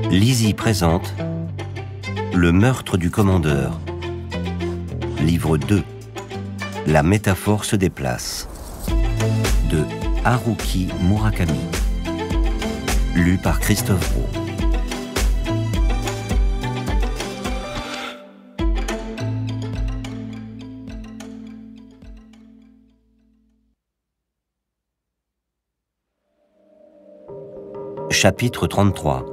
Lizzie présente Le meurtre du commandeur. Livre 2. La métaphore se déplace. De Haruki Murakami. Lu par Christophe Brault. Chapitre 33.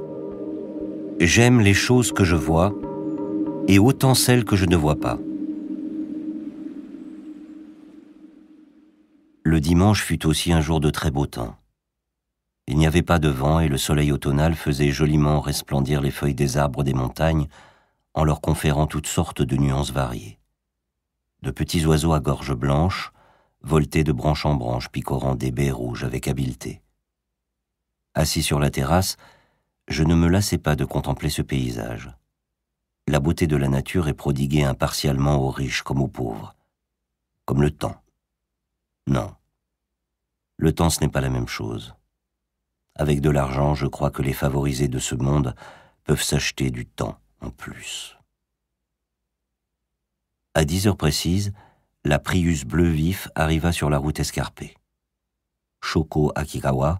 J'aime les choses que je vois, et autant celles que je ne vois pas. Le dimanche fut aussi un jour de très beau temps. Il n'y avait pas de vent et le soleil automnal faisait joliment resplendir les feuilles des arbres des montagnes en leur conférant toutes sortes de nuances variées. De petits oiseaux à gorge blanche voletaient de branche en branche, picorant des baies rouges avec habileté. Assis sur la terrasse, je ne me lassais pas de contempler ce paysage. La beauté de la nature est prodiguée impartialement aux riches comme aux pauvres. Comme le temps. Non. Le temps, ce n'est pas la même chose. Avec de l'argent, je crois que les favorisés de ce monde peuvent s'acheter du temps en plus. À 10 heures précises, la Prius bleu vif arriva sur la route escarpée. Shoko Akikawa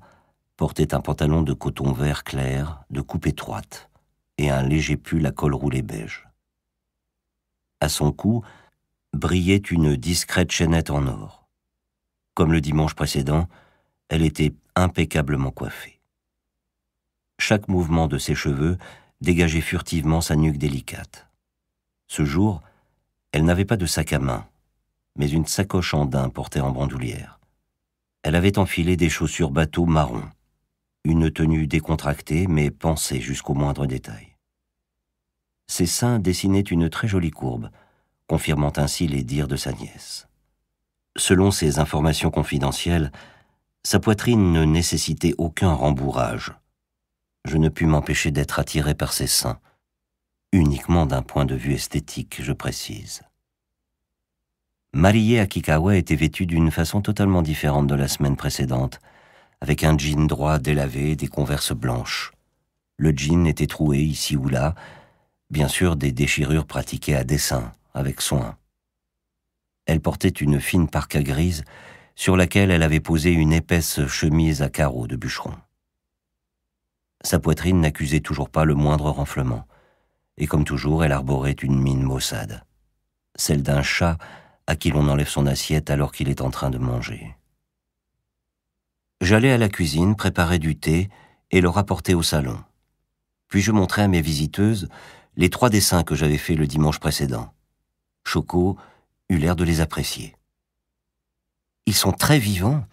portait un pantalon de coton vert clair, de coupe étroite, et un léger pull à col roulé beige. À son cou, brillait une discrète chaînette en or. Comme le dimanche précédent, elle était impeccablement coiffée. Chaque mouvement de ses cheveux dégageait furtivement sa nuque délicate. Ce jour, elle n'avait pas de sac à main, mais une sacoche en daim portée en bandoulière. Elle avait enfilé des chaussures bateau marron, une tenue décontractée mais pensée jusqu'au moindre détail. Ses seins dessinaient une très jolie courbe, confirmant ainsi les dires de sa nièce. Selon ses informations confidentielles, sa poitrine ne nécessitait aucun rembourrage. Je ne pus m'empêcher d'être attiré par ses seins, uniquement d'un point de vue esthétique, je précise. Marie Akikawa était vêtue d'une façon totalement différente de la semaine précédente, avec un jean droit délavé et des converses blanches. Le jean était troué ici ou là, bien sûr des déchirures pratiquées à dessein, avec soin. Elle portait une fine parka grise sur laquelle elle avait posé une épaisse chemise à carreaux de bûcheron. Sa poitrine n'accusait toujours pas le moindre renflement, et comme toujours, elle arborait une mine maussade, celle d'un chat à qui l'on enlève son assiette alors qu'il est en train de manger. J'allai à la cuisine préparer du thé et le rapporter au salon. Puis je montrai à mes visiteuses les 3 dessins que j'avais faits le dimanche précédent. Shoko eut l'air de les apprécier. Ils sont très vivants.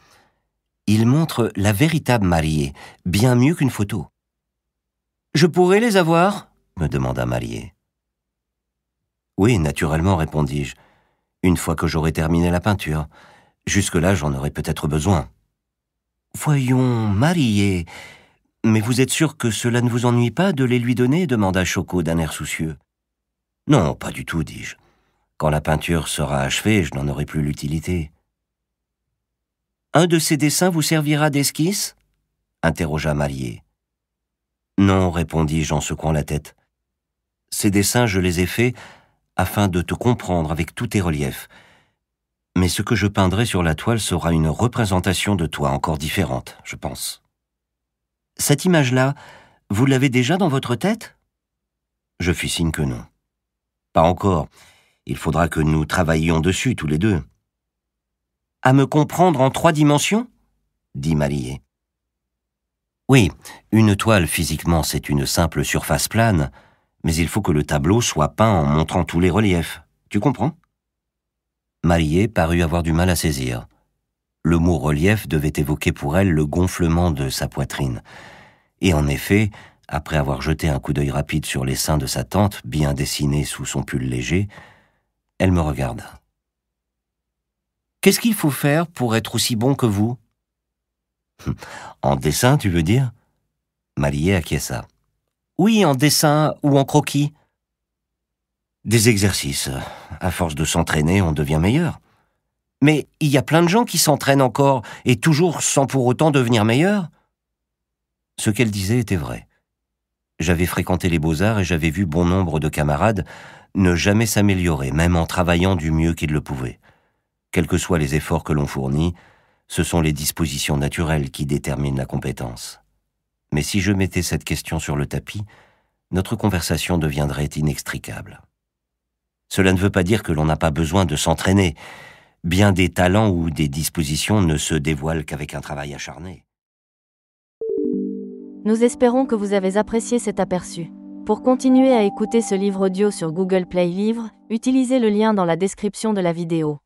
Ils montrent la véritable mariée, bien mieux qu'une photo. Je pourrais les avoir ? Me demanda Mariée. Oui, naturellement, répondis-je, une fois que j'aurai terminé la peinture. Jusque-là, j'en aurai peut-être besoin. Voyons, Mariée, mais vous êtes sûr que cela ne vous ennuie pas de les lui donner ? Demanda Shoko d'un air soucieux. Non, pas du tout, dis-je. Quand la peinture sera achevée, je n'en aurai plus l'utilité. Un de ces dessins vous servira d'esquisse ? Interrogea Mariée. Non, répondis-je en secouant la tête. Ces dessins, je les ai faits afin de te comprendre avec tous tes reliefs. Mais ce que je peindrai sur la toile sera une représentation de toi encore différente, je pense. Cette image-là, vous l'avez déjà dans votre tête ? Je fis signe que non. Pas encore. Il faudra que nous travaillions dessus tous les deux. À me comprendre en 3 dimensions ? Dit Mariée. Oui, une toile physiquement c'est une simple surface plane, mais il faut que le tableau soit peint en montrant tous les reliefs. Tu comprends ? Mariée parut avoir du mal à saisir. Le mot relief devait évoquer pour elle le gonflement de sa poitrine. Et en effet, après avoir jeté un coup d'œil rapide sur les seins de sa tante, bien dessinés sous son pull léger, elle me regarda. « Qu'est-ce qu'il faut faire pour être aussi bon que vous ?» En dessin, tu veux dire ? Mariée acquiesça. Oui, en dessin ou en croquis. Des exercices. À force de s'entraîner, on devient meilleur. Mais il y a plein de gens qui s'entraînent encore et toujours sans pour autant devenir meilleurs. Ce qu'elle disait était vrai. J'avais fréquenté les beaux-arts et j'avais vu bon nombre de camarades ne jamais s'améliorer, même en travaillant du mieux qu'ils le pouvaient. Quels que soient les efforts que l'on fournit, ce sont les dispositions naturelles qui déterminent la compétence. Mais si je mettais cette question sur le tapis, notre conversation deviendrait inextricable. Cela ne veut pas dire que l'on n'a pas besoin de s'entraîner. Bien des talents ou des dispositions ne se dévoilent qu'avec un travail acharné. Nous espérons que vous avez apprécié cet aperçu. Pour continuer à écouter ce livre audio sur Google Play Livres, utilisez le lien dans la description de la vidéo.